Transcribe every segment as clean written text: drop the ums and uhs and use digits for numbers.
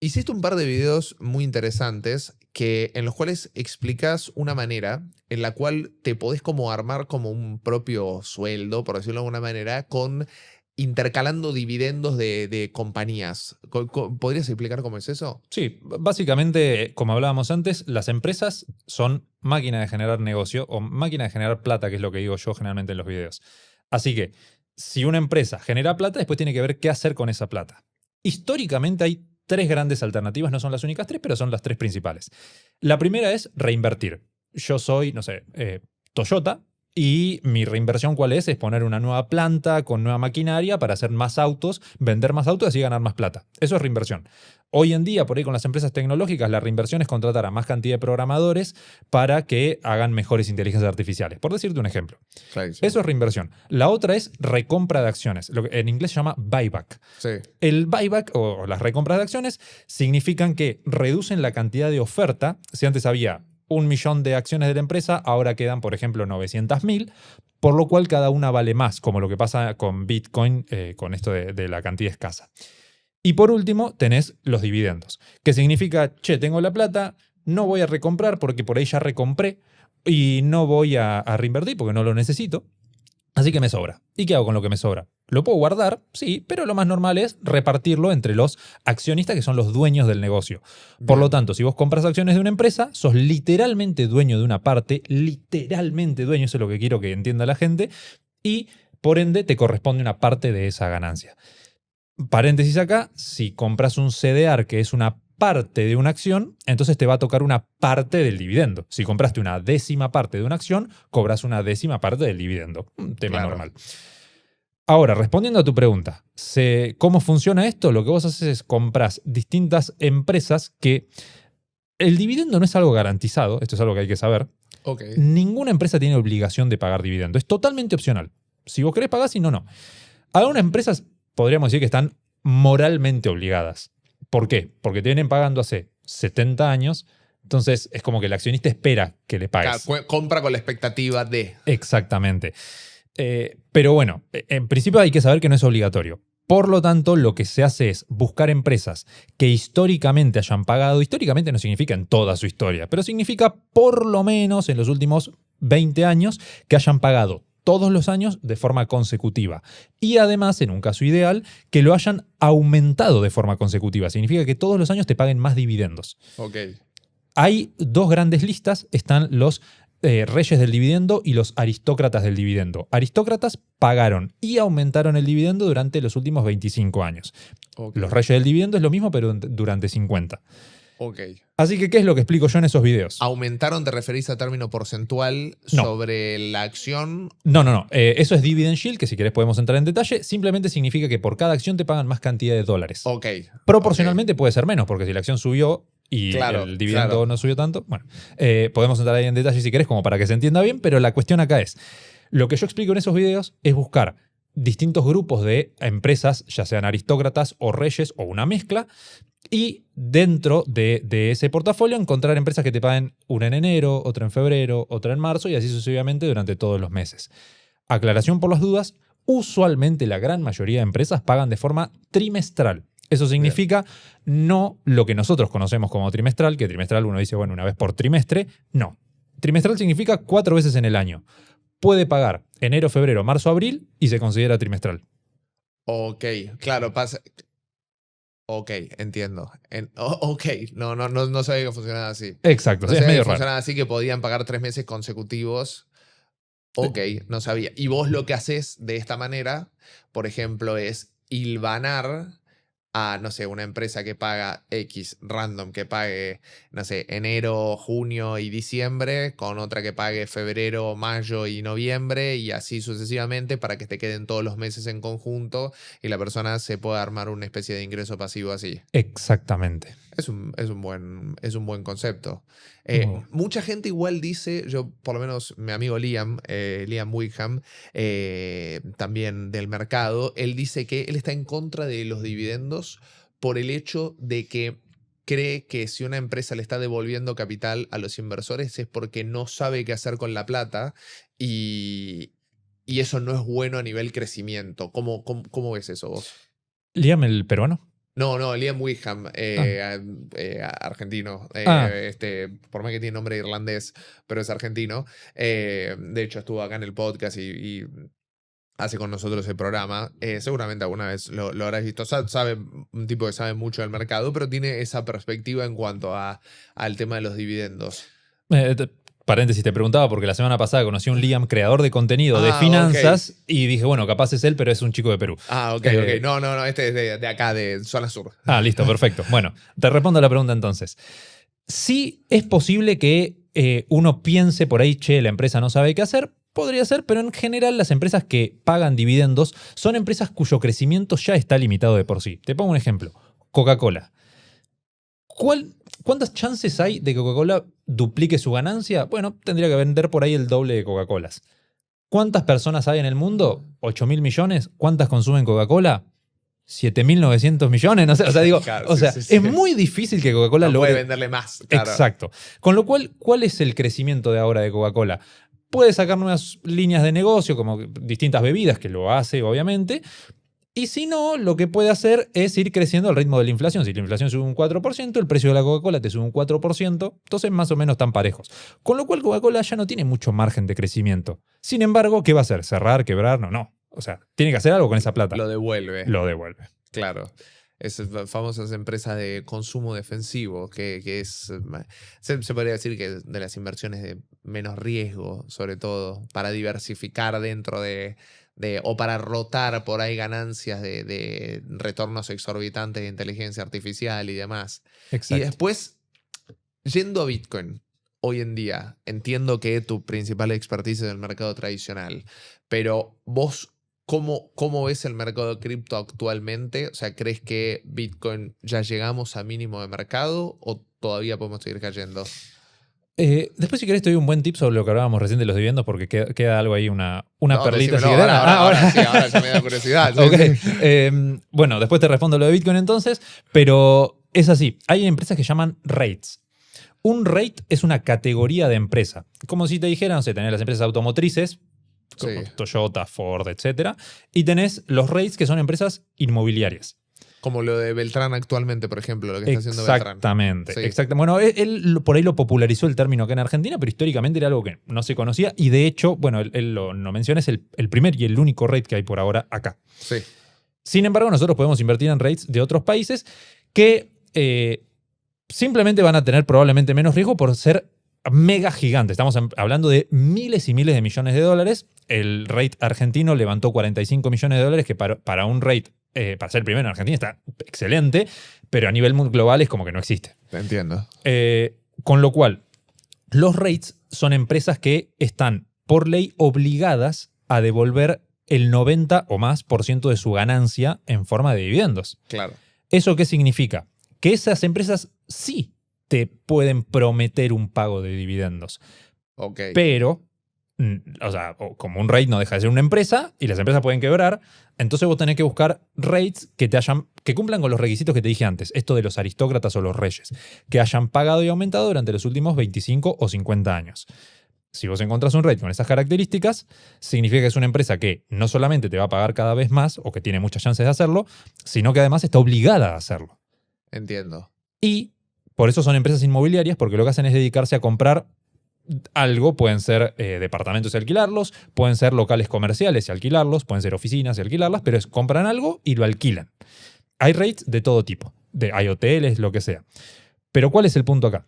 Hiciste un par de videos muy interesantes en los cuales explicas una manera en la cual te podés como armar como un propio sueldo, por decirlo de alguna manera, intercalando dividendos de compañías. ¿Podrías explicar cómo es eso? Sí, básicamente, como hablábamos antes, las empresas son máquina de generar negocio o máquina de generar plata, que es lo que digo yo generalmente en los videos. Así que, si una empresa genera plata, después tiene que ver qué hacer con esa plata. Históricamente hay tres grandes alternativas, no son las únicas tres, pero son las tres principales. La primera es reinvertir. Yo soy, no sé, Toyota, y mi reinversión, ¿cuál es? Es poner una nueva planta con nueva maquinaria para hacer más autos, vender más autos y así ganar más plata. Eso es reinversión. Hoy en día, por ahí con las empresas tecnológicas, la reinversión es contratar a más cantidad de programadores para que hagan mejores inteligencias artificiales. Por decirte un ejemplo. Clarísimo. Eso es reinversión. La otra es recompra de acciones. Lo que en inglés se llama buyback. Sí. El buyback o las recompras de acciones significan que reducen la cantidad de oferta. Si antes había 1 millón de acciones de la empresa, ahora quedan, por ejemplo, 900.000, por lo cual cada una vale más, como lo que pasa con Bitcoin, con esto de la cantidad escasa. Y por último, tenés los dividendos, que significa, che, tengo la plata, no voy a recomprar porque por ahí ya recompré y no voy a reinvertir porque no lo necesito. Así que me sobra. ¿Y qué hago con lo que me sobra? Lo puedo guardar, sí, pero lo más normal es repartirlo entre los accionistas que son los dueños del negocio. Por lo Bien. tanto, si vos compras acciones de una empresa, sos literalmente dueño de una parte, literalmente dueño, eso es lo que quiero que entienda la gente, y por ende te corresponde una parte de esa ganancia. Paréntesis acá, si compras un CDR que es una parte de una acción, entonces te va a tocar una parte del dividendo. Si compraste una décima parte de una acción, cobras una décima parte del dividendo. Un tema Claro. normal. Ahora, respondiendo a tu pregunta, ¿cómo funciona esto? Lo que vos haces es compras distintas empresas que el dividendo no es algo garantizado, esto es algo que hay que saber. Ok. Ninguna empresa tiene obligación de pagar dividendo, es totalmente opcional. Si vos querés pagar, si no, no. Algunas empresas podríamos decir que están moralmente obligadas. ¿Por qué? Porque te vienen pagando hace 70 años, entonces es como que el accionista espera que le pagues. Compra con la expectativa de. Exactamente. Pero bueno, en principio hay que saber que no es obligatorio. Por lo tanto, lo que se hace es buscar empresas que históricamente hayan pagado. Históricamente no significa en toda su historia, pero significa por lo menos en los últimos 20 años que hayan pagado todos los años de forma consecutiva. Y además, en un caso ideal, que lo hayan aumentado de forma consecutiva. Significa que todos los años te paguen más dividendos. Ok. Hay dos grandes listas. Están los reyes del dividendo y los aristócratas del dividendo. Aristócratas pagaron y aumentaron el dividendo durante los últimos 25 años. Ok. Los reyes del dividendo es lo mismo, pero durante 50. Ok. Así que, ¿qué es lo que explico yo en esos videos? ¿Aumentaron, te referís a término porcentual No. sobre la acción? No. Eso es dividend yield, que si querés podemos entrar en detalle. Simplemente significa que por cada acción te pagan más cantidad de dólares. Ok. Proporcionalmente puede ser menos, porque si la acción subió y Claro, el dividendo claro. no subió tanto, bueno, podemos entrar ahí en detalle si querés como para que se entienda bien, pero la cuestión acá es, lo que yo explico en esos videos es buscar distintos grupos de empresas, ya sean aristócratas o reyes o una mezcla, y dentro de ese portafolio encontrar empresas que te paguen una en enero, otra en febrero, otra en marzo y así sucesivamente durante todos los meses. Aclaración por las dudas, usualmente la gran mayoría de empresas pagan de forma trimestral. Eso significa no lo que nosotros conocemos como trimestral, que trimestral uno dice, bueno, una vez por trimestre. No. Trimestral significa 4 veces en el año. Puede pagar enero, febrero, marzo, abril y se considera trimestral. Ok, claro, pasa. Ok, entiendo. Ok, no sabía que funcionaba así. Exacto, No sí, es sabía que medio raro. funcionaba así, que podían pagar 3 meses consecutivos. Ok, no sabía. Y vos lo que haces de esta manera, por ejemplo, es hilvanar a, no sé, una empresa que paga X random, que pague, no sé, enero, junio y diciembre, con otra que pague febrero, mayo y noviembre, y así sucesivamente para que te queden todos los meses en conjunto y la persona se pueda armar una especie de ingreso pasivo así. Exactamente. Es un buen concepto. Oh. Mucha gente igual dice, yo por lo menos mi amigo Liam Wickham, también del mercado, él dice que él está en contra de los dividendos por el hecho de que cree que si una empresa le está devolviendo capital a los inversores es porque no sabe qué hacer con la plata y eso no es bueno a nivel crecimiento. ¿Cómo ves eso vos? Liam el peruano. No, Liam Wickham, argentino. Ah, Por más que tiene nombre irlandés, pero es argentino. De hecho, estuvo acá en el podcast y hace con nosotros el programa. Seguramente alguna vez lo habrás visto. Sabe, un tipo que sabe mucho del mercado, pero tiene esa perspectiva en cuanto al tema de los dividendos. Paréntesis, te preguntaba porque la semana pasada conocí a un Liam, creador de contenido de Ok. finanzas, y dije, bueno, capaz es él, pero es un chico de Perú. Ok. No, este es de acá, de zona sur. Listo, perfecto. Bueno, te respondo la pregunta entonces. Sí es posible que uno piense por ahí, che, la empresa no sabe qué hacer. Podría ser, pero en general las empresas que pagan dividendos son empresas cuyo crecimiento ya está limitado de por sí. Te pongo un ejemplo. Coca-Cola. ¿Cuántas chances hay de que Coca-Cola duplique su ganancia? Bueno, tendría que vender por ahí el doble de Coca-Colas. ¿Cuántas personas hay en el mundo? 8.000 millones. ¿Cuántas consumen Coca-Cola? 7.900 millones. No sé, digo, Claro, sí. es muy difícil que Coca-Cola No logre. puede venderle más. Claro. Exacto. Con lo cual, ¿cuál es el crecimiento de ahora de Coca-Cola? Puede sacar nuevas líneas de negocio, como distintas bebidas, que lo hace, obviamente. Y si no, lo que puede hacer es ir creciendo al ritmo de la inflación. Si la inflación sube un 4%, el precio de la Coca-Cola te sube un 4%, entonces más o menos están parejos. Con lo cual Coca-Cola ya no tiene mucho margen de crecimiento. Sin embargo, ¿qué va a hacer? ¿Cerrar? ¿Quebrar? No. O sea, tiene que hacer algo con esa plata. Lo devuelve. Lo devuelve. Claro. Esas famosas empresas de consumo defensivo, que es, se podría decir que de las inversiones de menos riesgo, sobre todo, para diversificar dentro o para rotar por ahí ganancias de retornos exorbitantes de inteligencia artificial y demás. Y Exacto. después, yendo a Bitcoin, hoy en día, entiendo que tu principal expertise es el mercado tradicional, pero vos, ¿cómo ves el mercado de cripto actualmente? O sea, ¿crees que Bitcoin ya llegamos a mínimo de mercado o todavía podemos seguir cayendo? Después, si querés, te doy un buen tip sobre lo que hablábamos recién de los dividendos, porque queda algo ahí, una No, perlita. decímelo, Si querés. ahora sí, ahora ya me da curiosidad. Sí, Ok. sí. Bueno, después te respondo lo de Bitcoin entonces, pero es así. Hay empresas que llaman REITs. Un REIT es una categoría de empresa. Como si te dijeran, no sé, tenés las empresas automotrices, como Sí. Toyota, Ford, etc. Y tenés los REITs, que son empresas inmobiliarias. Como lo de Beltrán actualmente, por ejemplo, lo que está haciendo Beltrán. Exactamente. Sí. Bueno, él por ahí lo popularizó el término acá en Argentina, pero históricamente era algo que no se conocía. Y de hecho, bueno, él lo menciona, es el primer y el único REIT que hay por ahora acá. Sí. Sin embargo, nosotros podemos invertir en REITs de otros países que simplemente van a tener probablemente menos riesgo por ser mega gigantes. Estamos hablando de miles y miles de millones de dólares. El REIT argentino levantó 45 millones de dólares, que para un REIT, para ser el primero en Argentina, está excelente, pero a nivel global es como que no existe. Entiendo. Con lo cual, los REITs son empresas que están por ley obligadas a devolver el 90 o más por ciento de su ganancia en forma de dividendos. Claro. ¿Eso qué significa? Que esas empresas sí te pueden prometer un pago de dividendos, Ok. pero, como un REIT no deja de ser una empresa y las empresas pueden quebrar, entonces vos tenés que buscar REITs que cumplan con los requisitos que te dije antes, esto de los aristócratas o los reyes, que hayan pagado y aumentado durante los últimos 25 o 50 años. Si vos encontrás un REIT con esas características, significa que es una empresa que no solamente te va a pagar cada vez más o que tiene muchas chances de hacerlo, sino que además está obligada a hacerlo. Entiendo. Y por eso son empresas inmobiliarias, porque lo que hacen es dedicarse a comprar algo. Pueden ser departamentos y alquilarlos, pueden ser locales comerciales y alquilarlos, pueden ser oficinas y alquilarlas, pero compran algo y lo alquilan. Hay REITs de todo tipo, hay hoteles, lo que sea. Pero ¿cuál es el punto acá?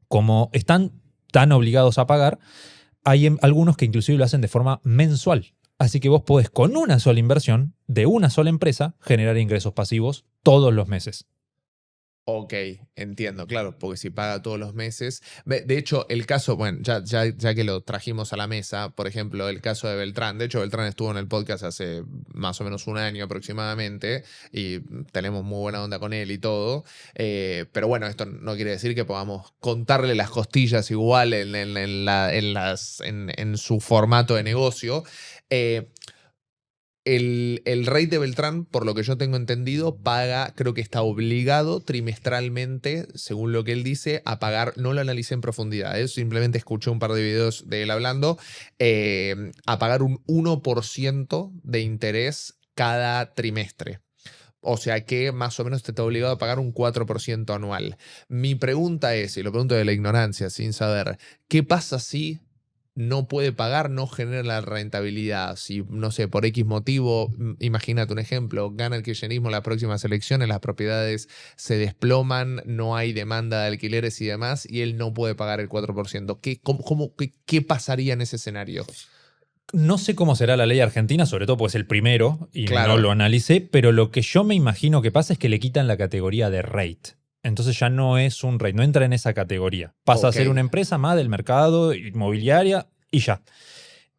Como están tan obligados a pagar, hay algunos que inclusive lo hacen de forma mensual. Así que vos podés, con una sola inversión de una sola empresa, generar ingresos pasivos todos los meses. Ok, entiendo, claro, porque si paga todos los meses. De hecho, el caso, bueno, ya que lo trajimos a la mesa, por ejemplo, el caso de Beltrán. De hecho, Beltrán estuvo en el podcast hace más o menos un año aproximadamente y tenemos muy buena onda con él y todo. Pero bueno, esto no quiere decir que podamos contarle las costillas igual en su formato de negocio. El rey de Beltrán, por lo que yo tengo entendido, paga, creo que está obligado trimestralmente, según lo que él dice, a pagar, no lo analicé en profundidad, simplemente escuché un par de videos de él hablando, a pagar un 1% de interés cada trimestre. O sea que más o menos te está obligado a pagar un 4% anual. Mi pregunta es, y lo pregunto de la ignorancia, sin saber, ¿qué pasa si no puede pagar, no genera la rentabilidad? Si, no sé, por X motivo, imagínate un ejemplo, gana el kirchnerismo en las próximas elecciones, las propiedades se desploman, no hay demanda de alquileres y demás, y él no puede pagar el 4%. ¿Qué pasaría en ese escenario? No sé cómo será la ley argentina, sobre todo porque es el primero y no Claro. lo analicé, pero lo que yo me imagino que pasa es que le quitan la categoría de rate. Entonces ya no es un rate, no entra en esa categoría. Pasa a Ok. ser una empresa más del mercado inmobiliaria y ya.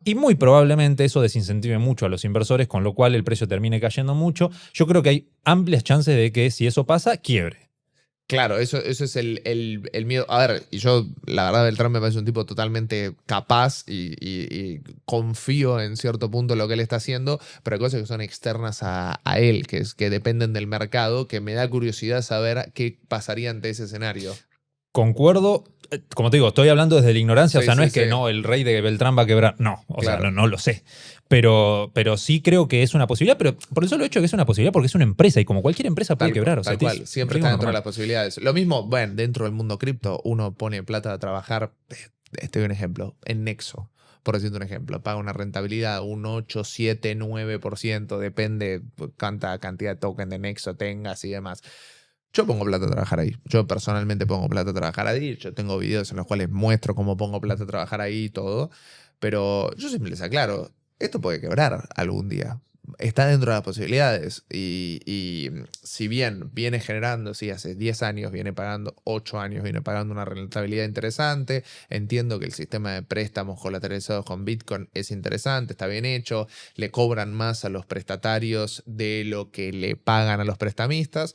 Y muy probablemente eso desincentive mucho a los inversores, con lo cual el precio termine cayendo mucho. Yo creo que hay amplias chances de que si eso pasa, quiebre. Claro, eso es el miedo. A ver, y yo, la verdad, Beltrán me parece un tipo totalmente capaz y confío en cierto punto en lo que él está haciendo, pero hay cosas que son externas a él, que dependen del mercado, que me da curiosidad saber qué pasaría ante ese escenario. Concuerdo, como te digo, estoy hablando desde la ignorancia, o Sí, sea, no sí, es sí, que no, el rey de Beltrán va a quebrar, no, o sea, claro. no lo sé. Pero sí creo que es una posibilidad, pero por el solo hecho de que es una posibilidad, porque es una empresa y como cualquier empresa puede quebrar, o sea, Tal cual, es un siempre está riesgo dentro de normal. las posibilidades. Lo mismo, bueno, dentro del mundo cripto, uno pone plata a trabajar, este es un ejemplo, en Nexo, por decirte un ejemplo, paga una rentabilidad, un 8, 7, 9%, depende cuánta cantidad de token de Nexo tengas y demás. Yo pongo plata a trabajar ahí. Yo personalmente pongo plata a trabajar ahí. Yo tengo videos en los cuales muestro cómo pongo plata a trabajar ahí y todo. Pero yo siempre les aclaro, esto puede quebrar algún día. Está dentro de las posibilidades. Y si bien viene generando, sí, hace 10 años viene pagando, 8 años viene pagando una rentabilidad interesante. Entiendo que el sistema de préstamos colateralizados con Bitcoin es interesante, está bien hecho. Le cobran más a los prestatarios de lo que le pagan a los prestamistas.